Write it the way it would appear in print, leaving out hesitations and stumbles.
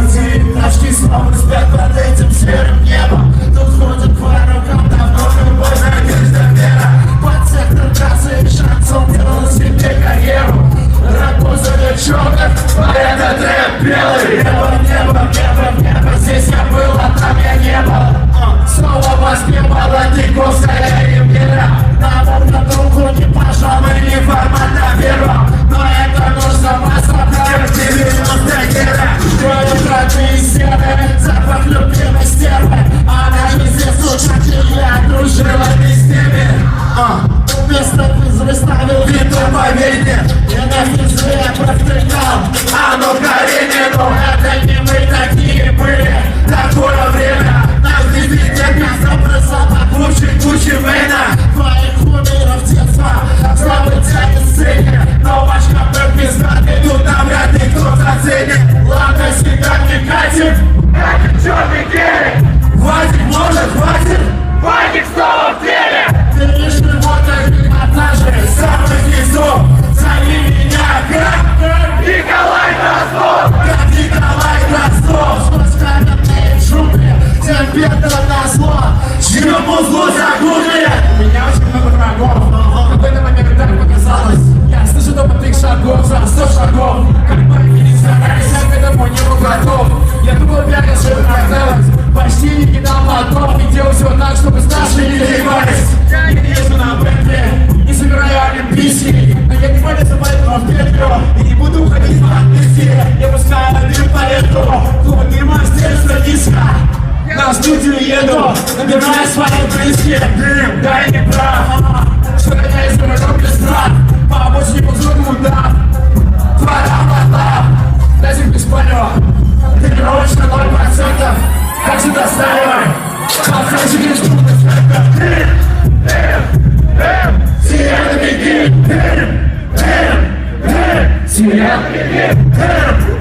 Девятачки снова спят под этим серым небом. Тут ходят по рукам давно любой надежда вера. Под сектор трассы и шансон делал себе карьеру. Рапу за девчонок, а этот рэп белый. Небо, здесь я был, а там я не был. Снова воспевала дико скорее мира. На трубку не пошел и не формат наберу. Но это нужно масло, как 90 гера. Твои стены, запах любимой стервы. Она же здесь слушатель, я дружила везде. Вместо физры ставил виду, поверь мне. Я на физры я провтыкал. А ну Каренину, это не мы такие были. Такое время, нас везде безобразно покруче кучи Вейна. Твоих кумиров детства, славы тянет сцене. Но ваш капер пиздатый, тут навряд ли кто-то оценит. Ладно, себя не катит, как черный гелик. Хватит, может, хватит, Вадик снова в деле. Перешли вот эти этажи, самых низов. Зови меня, как Николай Дроздов. Как Николай Дроздов. Сквозь каменные джунгли, тем бедно назло. Чьему злу загугли. У меня очень много врагов, но в какой-то момент так показалось. Я слышу топотых шагов за 100 шагов. Как мои старались, я к этому не был готов. Я думал, я решил проделать. Почти не кидал мотор. И делал все так, чтобы старшие не доебались. Я не езжу на Бентли, не собираю олимпийский. Но я не молюсь, поэтому в петлю. И не буду уходить в амнистии. Я пускаю дым по ветру. Клубы дыма, стерся диска. На студию еду, набираю свои близкие. Дым, дай мне прав. Что гоняюсь за рулем без прав. По обочине ползут удар. Твоя дайте мне спалю. Тренировочно 0%. Как же достаивай. Подсадчик лишь будто Сирена, беги. Сирена, беги.